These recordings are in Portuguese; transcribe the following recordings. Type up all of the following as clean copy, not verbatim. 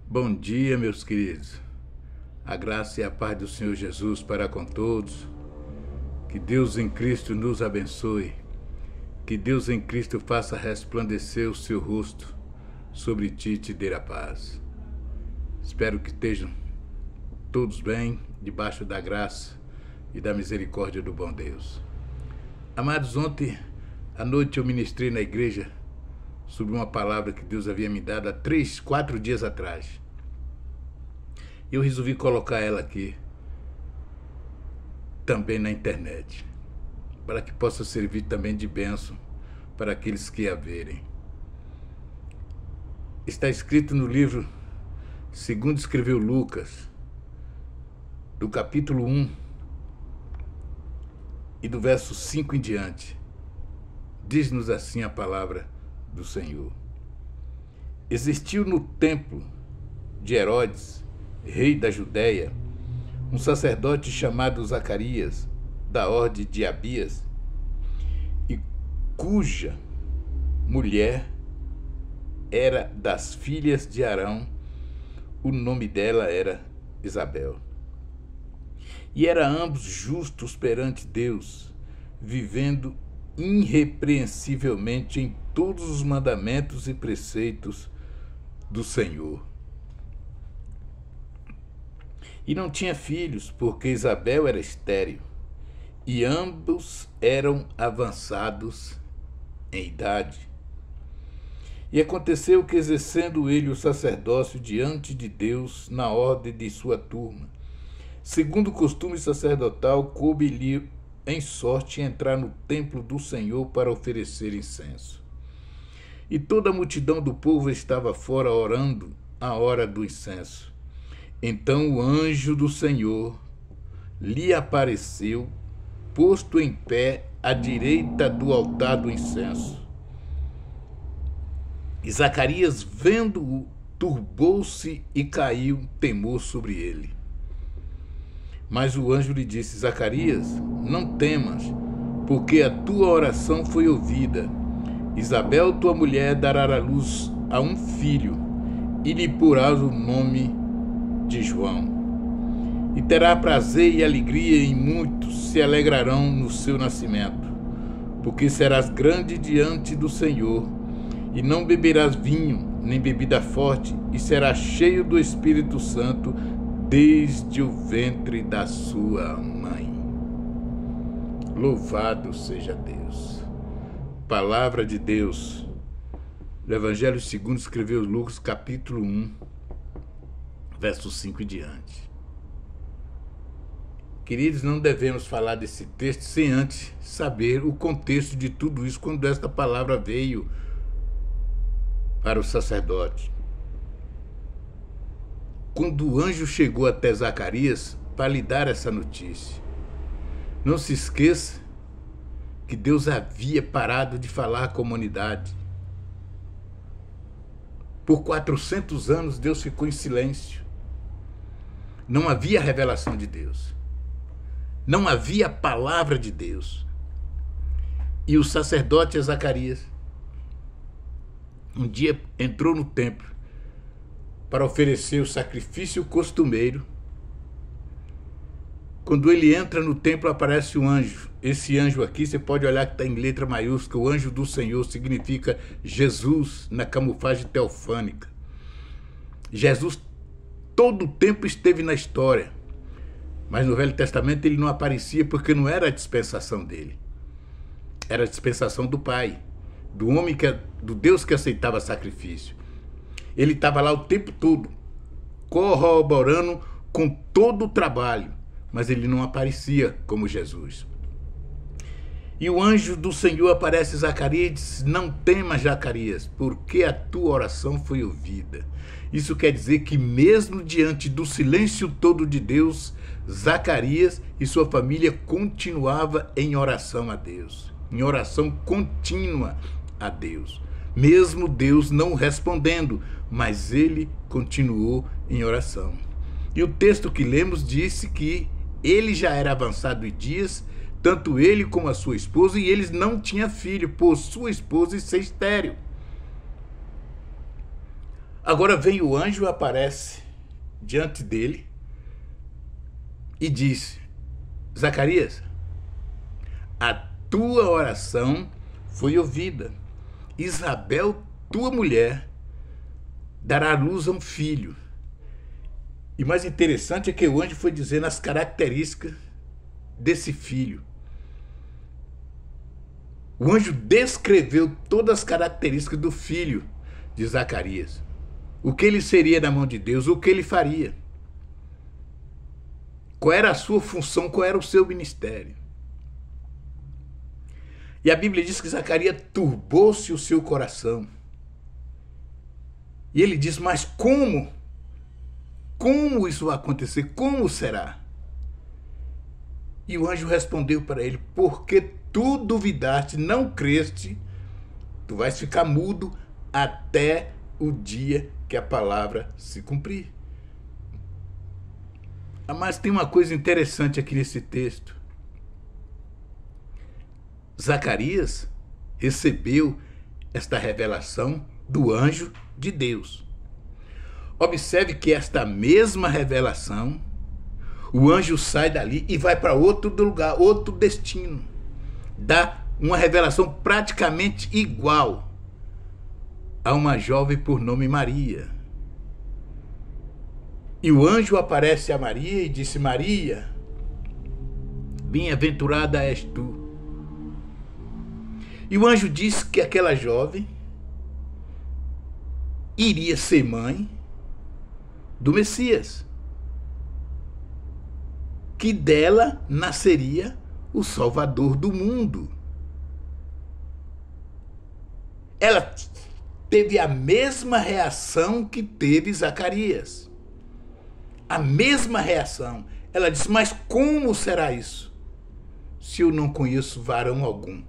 Bom dia, meus queridos. A graça e a paz do Senhor Jesus para com todos. Que Deus em Cristo nos abençoe. Que Deus em Cristo faça resplandecer o seu rosto sobre ti e te dê a paz. Espero que estejam todos bem, debaixo da graça e da misericórdia do bom Deus. Amados, ontem à noite eu ministrei na igreja sobre uma palavra que Deus havia me dado há 4 dias atrás. Eu resolvi colocar ela aqui, também na internet, para que possa servir também de bênção para aqueles que a verem. Está escrito no livro, segundo escreveu Lucas, do capítulo 1 e do verso 5 em diante. Diz-nos assim a palavra do Senhor. Existiu no templo de Herodes, rei da Judéia, um sacerdote chamado Zacarias, da ordem de Abias, e cuja mulher era das filhas de Arão, o nome dela era Isabel. E eram ambos justos perante Deus, vivendo irrepreensivelmente em todos os mandamentos e preceitos do Senhor. E não tinha filhos, porque Isabel era estéril, e ambos eram avançados em idade. E aconteceu que, exercendo ele o sacerdócio diante de Deus na ordem de sua turma, segundo o costume sacerdotal, coube-lhe em sorte entrar no templo do Senhor para oferecer incenso. E toda a multidão do povo estava fora orando a hora do incenso. Então o anjo do Senhor lhe apareceu, posto em pé à direita do altar do incenso. E Zacarias, vendo-o, turbou-se e caiu temor sobre ele. Mas o anjo lhe disse: Zacarias, não temas, porque a tua oração foi ouvida. Isabel, tua mulher, dará à luz a um filho, e lhe porás o nome de João. E terá prazer e alegria, e muitos se alegrarão no seu nascimento, porque serás grande diante do Senhor, e não beberás vinho, nem bebida forte, e serás cheio do Espírito Santo, desde o ventre da sua mãe. Louvado seja Deus. Palavra de Deus. O Evangelho segundo escreveu Lucas, capítulo 1, verso 5 em diante. Queridos, não devemos falar desse texto sem antes saber o contexto de tudo isso, quando esta palavra veio para o sacerdote. Quando o anjo chegou até Zacarias para lhe dar essa notícia. Não se esqueça que Deus havia parado de falar com a humanidade. Por 400 anos Deus ficou em silêncio. Não havia revelação de Deus. Não havia palavra de Deus. E o sacerdote Zacarias um dia entrou no templo para oferecer o sacrifício costumeiro. Quando ele entra no templo, aparece um anjo. Esse anjo aqui, você pode olhar que está em letra maiúscula. O anjo do Senhor significa Jesus na camuflagem teofânica. Jesus todo o tempo esteve na história, mas no Velho Testamento ele não aparecia porque não era a dispensação dele. Era a dispensação do Pai, do homem do Deus que aceitava sacrifício. Ele estava lá o tempo todo, corroborando com todo o trabalho, mas ele não aparecia como Jesus. E o anjo do Senhor aparece a Zacarias e diz: não temas, Zacarias, porque a tua oração foi ouvida. Isso quer dizer que mesmo diante do silêncio todo de Deus, Zacarias e sua família continuava em oração a Deus, em oração contínua a Deus. Mesmo Deus não respondendo, mas ele continuou em oração. E o texto que lemos disse que ele já era avançado em dias, tanto ele como a sua esposa, e eles não tinham filho, por sua esposa ser estéril. Agora vem o anjo, aparece diante dele e diz: Zacarias, a tua oração foi ouvida. Isabel, tua mulher, dará à luz a um filho. E mais interessante é que o anjo foi dizendo as características desse filho. O anjo descreveu todas as características do filho de Zacarias. O que ele seria na mão de Deus, o que ele faria. Qual era a sua função, qual era o seu ministério. E a Bíblia diz que Zacarias turbou-se o seu coração. E ele diz, mas como? Como isso vai acontecer? Como será? E o anjo respondeu para ele, porque tu duvidaste, não creste, tu vais ficar mudo até o dia que a palavra se cumprir. Mas tem uma coisa interessante aqui nesse texto. Zacarias recebeu esta revelação do anjo de Deus. Observe que esta mesma revelação, o anjo sai dali e vai para outro lugar, outro destino. Dá uma revelação praticamente igual a uma jovem por nome Maria. E o anjo aparece a Maria e disse, Maria, bem-aventurada és tu. E o anjo disse que aquela jovem iria ser mãe do Messias, que dela nasceria o Salvador do mundo. Ela teve a mesma reação que teve Zacarias. A mesma reação. Ela disse, mas como será isso? Se eu não conheço varão algum.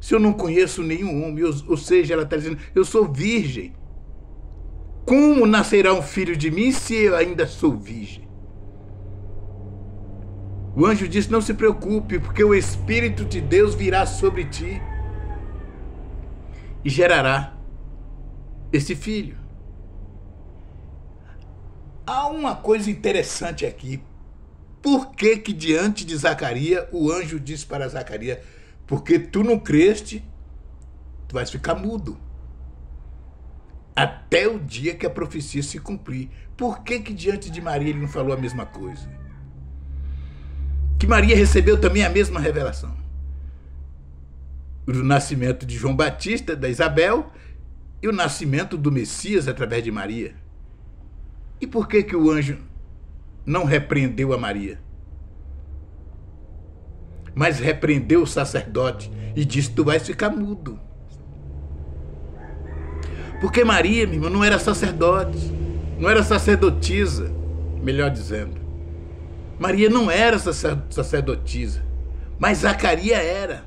Se eu não conheço nenhum homem. Ou seja, ela está dizendo, eu sou virgem. Como nascerá um filho de mim se eu ainda sou virgem? O anjo disse, não se preocupe, porque o Espírito de Deus virá sobre ti e gerará esse filho. Há uma coisa interessante aqui. Por que que diante de Zacarias, o anjo disse para Zacarias, porque tu não creste, tu vais ficar mudo. Até o dia que a profecia se cumprir. Por que que diante de Maria ele não falou a mesma coisa? Que Maria recebeu também a mesma revelação. O nascimento de João Batista, da Isabel, e o nascimento do Messias através de Maria. E por que que o anjo não repreendeu a Maria? Mas repreendeu o sacerdote e disse, tu vais ficar mudo. Porque Maria, meu irmão, não era sacerdote, não era sacerdotisa, melhor dizendo. Maria não era sacerdotisa, mas Zacarias era.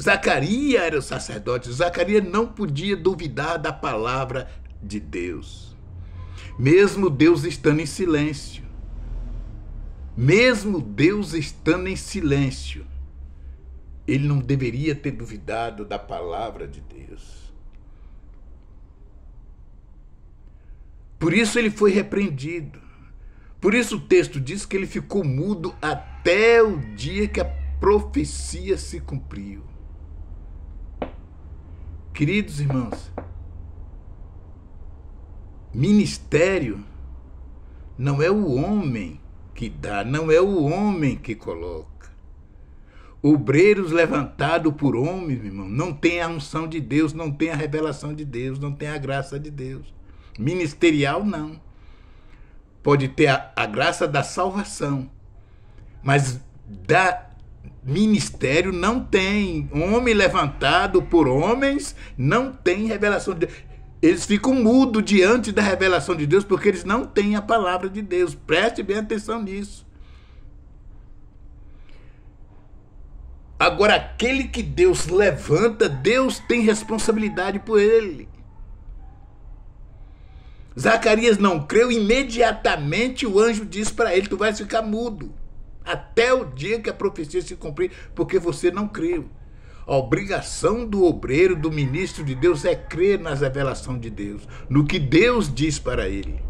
Zacarias era o sacerdote. Zacarias não podia duvidar da palavra de Deus. Mesmo Deus estando em silêncio. Mesmo Deus estando em silêncio, ele não deveria ter duvidado da palavra de Deus. Por isso ele foi repreendido. Por isso o texto diz que ele ficou mudo até o dia que a profecia se cumpriu. Queridos irmãos, ministério não é o homem que dá, não é o homem que coloca. Obreiros levantados por homens, meu irmão, não tem a unção de Deus, não tem a revelação de Deus, não tem a graça de Deus. Ministerial, não. Pode ter a graça da salvação, mas da ministério não tem. Homem levantado por homens não tem revelação de Deus. Eles ficam mudos diante da revelação de Deus porque eles não têm a palavra de Deus. Preste bem atenção nisso. Agora, aquele que Deus levanta, Deus tem responsabilidade por ele. Zacarias não creu, imediatamente o anjo disse para ele, tu vais ficar mudo até o dia que a profecia se cumprir, porque você não creu. A obrigação do obreiro, do ministro de Deus, é crer na revelação de Deus, no que Deus diz para ele.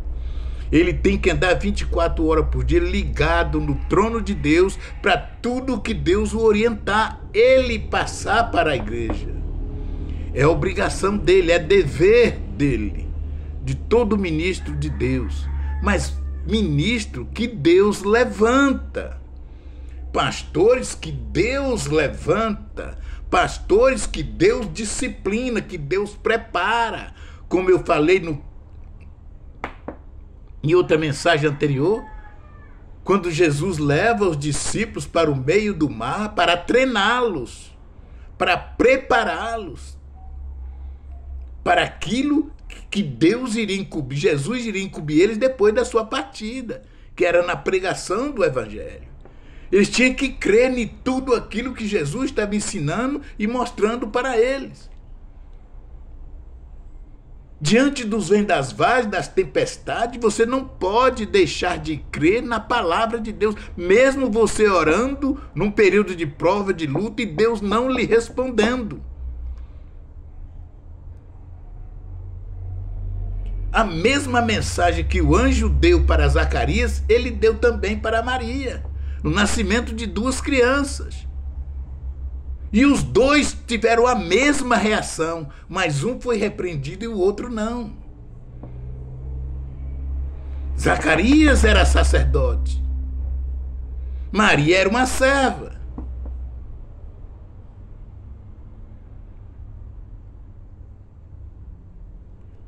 Ele tem que andar 24 horas por dia ligado no trono de Deus para tudo que Deus o orientar, ele passar para a igreja. É obrigação dele, é dever dele, de todo ministro de Deus. Mas ministro que Deus levanta, pastores que Deus levanta, pastores que Deus disciplina, que Deus prepara. Como eu falei em outra mensagem anterior, quando Jesus leva os discípulos para o meio do mar para treiná-los, para prepará-los para aquilo que Deus iria incumbir, Jesus iria incumbir eles depois da sua partida, que era na pregação do Evangelho. Eles tinham que crer em tudo aquilo que Jesus estava ensinando e mostrando para eles. Diante dos vendavais, das tempestades, você não pode deixar de crer na palavra de Deus, mesmo você orando num período de prova, de luta, e Deus não lhe respondendo. A mesma mensagem que o anjo deu para Zacarias, ele deu também para Maria, no nascimento de duas crianças. E os dois tiveram a mesma reação, mas um foi repreendido e o outro não. Zacarias era sacerdote, Maria era uma serva.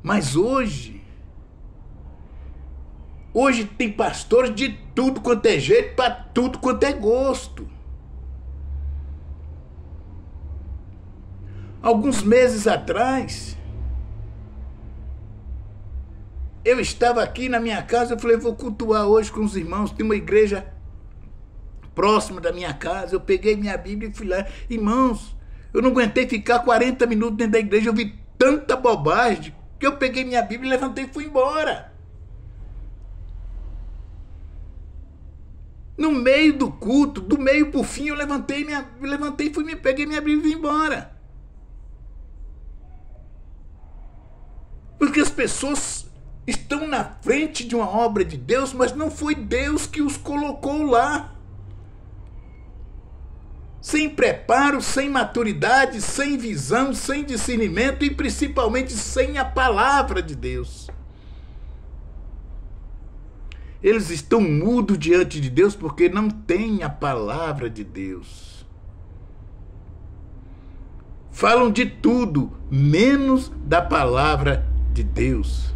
Mas hoje tem pastores de tudo quanto é jeito, para tudo quanto é gosto. Alguns meses atrás, eu estava aqui na minha casa, eu falei, vou cultuar hoje com os irmãos, tem uma igreja próxima da minha casa, eu peguei minha Bíblia e fui lá. Irmãos, eu não aguentei ficar 40 minutos dentro da igreja, eu vi tanta bobagem, que eu peguei minha Bíblia, levantei e fui embora. No meio do culto, do meio pro fim, eu levantei e fui, peguei minha Bíblia e fui embora. Porque as pessoas estão na frente de uma obra de Deus, mas não foi Deus que os colocou lá. Sem preparo, sem maturidade, sem visão, sem discernimento e principalmente sem a palavra de Deus. Eles estão mudos diante de Deus porque não têm a palavra de Deus. Falam de tudo, menos da palavra de Deus.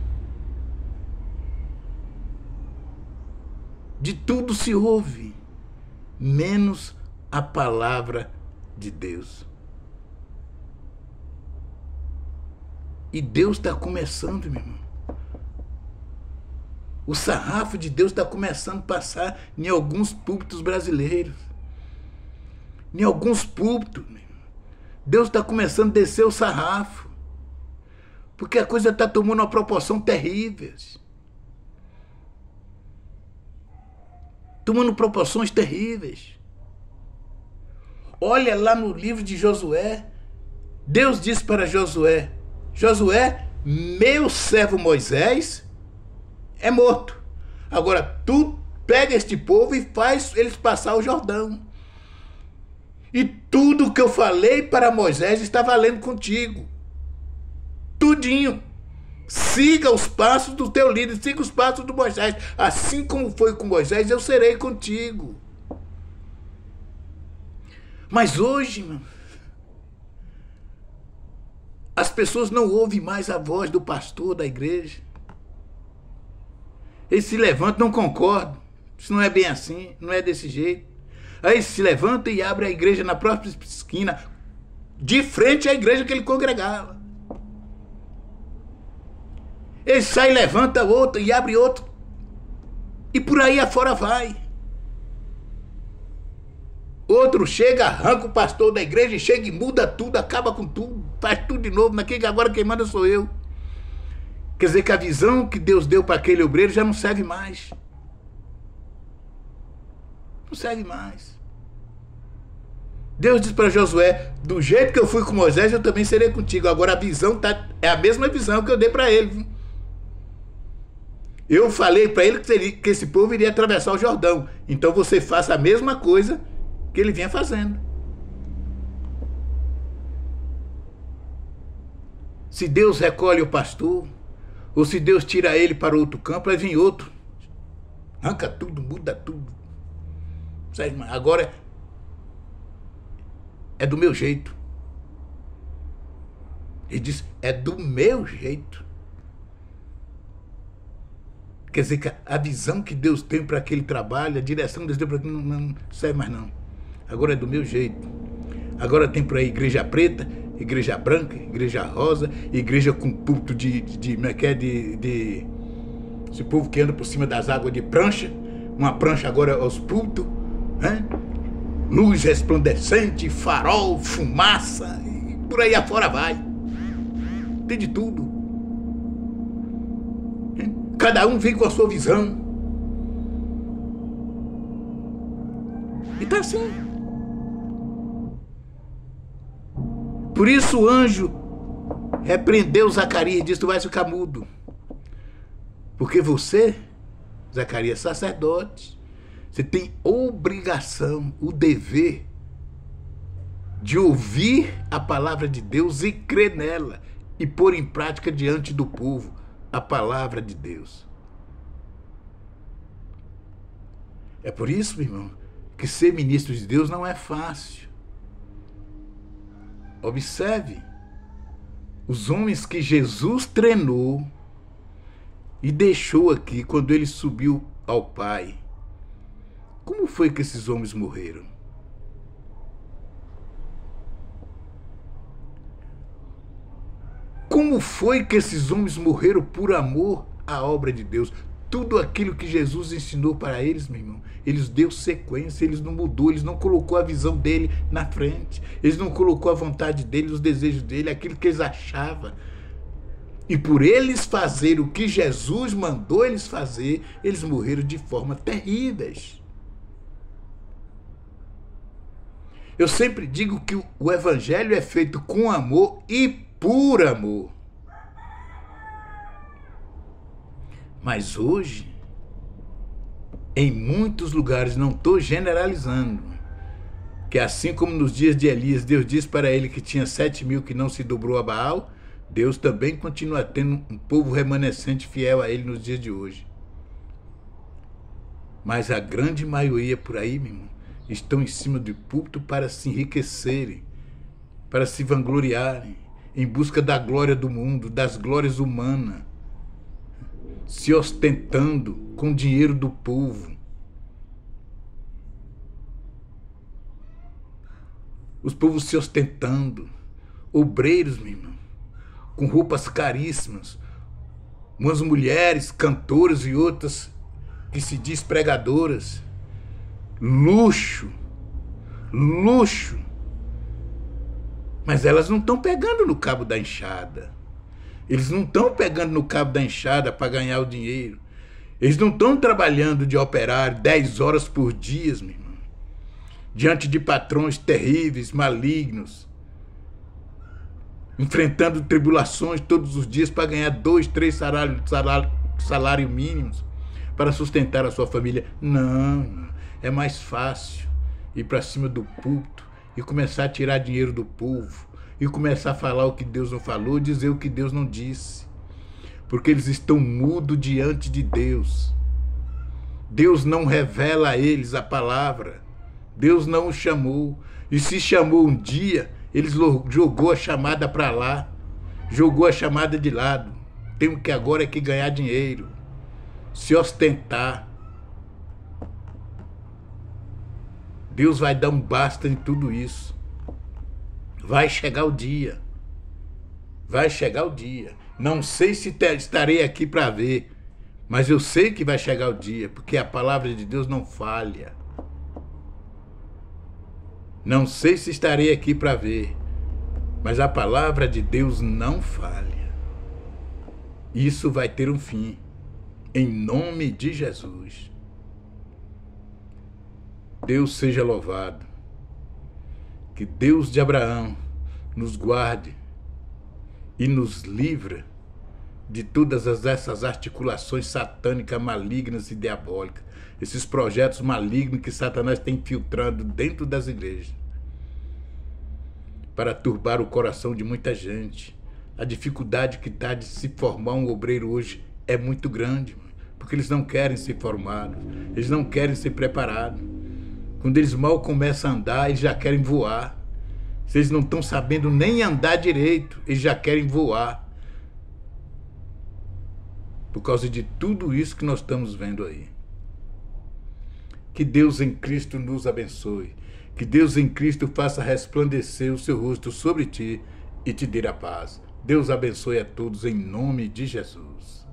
De tudo se ouve, menos a palavra de Deus. E Deus está começando, meu irmão. O sarrafo de Deus está começando a passar em alguns púlpitos brasileiros. Em alguns púlpitos, meu irmão. Deus está começando a descer o sarrafo. Porque a coisa está tomando uma proporção terrível. Tomando proporções terríveis. Olha lá no livro de Josué. Deus disse para Josué: Josué, meu servo Moisés é morto. Agora tu pega este povo e faz eles passar o Jordão. E tudo que eu falei para Moisés está valendo contigo. Tudinho. Siga os passos do teu líder, siga os passos do Moisés. Assim como foi com Moisés, eu serei contigo. Mas hoje, irmão, as pessoas não ouvem mais a voz do pastor da igreja. Eles se levantam, não concordam. Isso não é bem assim, não é desse jeito. Aí se levanta e abre a igreja na própria esquina, de frente à igreja que ele congregava. Ele sai, levanta outro e abre outro. E por aí afora vai. Outro chega, arranca o pastor da igreja e chega e muda tudo, acaba com tudo, faz tudo de novo. Naquele, agora quem manda sou eu. Quer dizer que a visão que Deus deu para aquele obreiro já não serve mais. Não serve mais. Deus diz para Josué, do jeito que eu fui com Moisés, eu também serei contigo. Agora a visão é a mesma visão que eu dei para ele. Eu falei para ele que esse povo iria atravessar o Jordão. Então você faça a mesma coisa que ele vinha fazendo. Se Deus recolhe o pastor, ou se Deus tira ele para outro campo, vai vir outro. Arranca tudo, muda tudo. Agora é do meu jeito. Ele diz, é do meu jeito. Quer dizer que a visão que Deus tem para aquele trabalho, a direção que Deus tem para aquilo, não serve mais não. Agora é do meu jeito. Agora tem por aí igreja preta, igreja branca, igreja rosa, igreja com púlpito de esse povo que anda por cima das águas de prancha, uma prancha agora aos púlpitos, né? Luz resplandecente, farol, fumaça, e por aí afora vai. Tem de tudo. Cada um vem com a sua visão. E tá assim. Por isso o anjo repreendeu Zacarias e disse, tu vais ficar mudo. Porque você, Zacarias, sacerdote, você tem obrigação, o dever de ouvir a palavra de Deus e crer nela e pôr em prática diante do povo a palavra de Deus. É por isso, meu irmão, que ser ministro de Deus não é fácil. Observe os homens que Jesus treinou e deixou aqui quando ele subiu ao Pai. Como foi que esses homens morreram? Como foi que esses homens morreram por amor à obra de Deus? Tudo aquilo que Jesus ensinou para eles, meu irmão, eles deu sequência, eles não mudou, eles não colocou a visão dele na frente, eles não colocou a vontade dele, os desejos dele, aquilo que eles achavam. E por eles fazer o que Jesus mandou eles fazer, eles morreram de forma terríveis. Eu sempre digo que o evangelho é feito com amor e por amor. Mas hoje, em muitos lugares, não estou generalizando, que assim como nos dias de Elias, Deus disse para ele que tinha 7.000 que não se dobrou a Baal, Deus também continua tendo um povo remanescente fiel a ele nos dias de hoje. Mas a grande maioria por aí, meu irmão, estão em cima do púlpito para se enriquecerem, para se vangloriarem, em busca da glória do mundo, das glórias humanas, se ostentando com o dinheiro do povo. Os povos se ostentando, obreiros, meu irmão, com roupas caríssimas, umas mulheres, cantoras e outras que se diz pregadoras. Luxo, luxo. Mas elas não estão pegando no cabo da enxada. Eles não estão pegando no cabo da enxada para ganhar o dinheiro. Eles não estão trabalhando de operário 10 horas por dia, meu irmão, diante de patrões terríveis, malignos, enfrentando tribulações todos os dias para ganhar 2, 3 salários mínimos para sustentar a sua família. Não, é mais fácil ir para cima do púlpito e começar a tirar dinheiro do povo, e começar a falar o que Deus não falou, dizer o que Deus não disse. Porque eles estão mudos diante de Deus. Deus não revela a eles a palavra. Deus não os chamou. E se chamou um dia, eles jogou a chamada para lá. Jogou a chamada de lado. Temos que agora é que ganhar dinheiro. Se ostentar. Deus vai dar um basta em tudo isso. Vai chegar o dia. Vai chegar o dia. Não sei se estarei aqui para ver, mas eu sei que vai chegar o dia, porque a palavra de Deus não falha. Não sei se estarei aqui para ver, mas a palavra de Deus não falha. Isso vai ter um fim, em nome de Jesus. Deus seja louvado. Que Deus de Abraão nos guarde e nos livre de todas essas articulações satânicas, malignas e diabólicas, esses projetos malignos que Satanás tem infiltrado dentro das igrejas para turbar o coração de muita gente. A dificuldade que está de se formar um obreiro hoje é muito grande, porque eles não querem ser formados, eles não querem ser preparados. Quando eles mal começam a andar, eles já querem voar. Se eles não estão sabendo nem andar direito, eles já querem voar. Por causa de tudo isso que nós estamos vendo aí. Que Deus em Cristo nos abençoe. Que Deus em Cristo faça resplandecer o seu rosto sobre ti e te dê a paz. Deus abençoe a todos em nome de Jesus.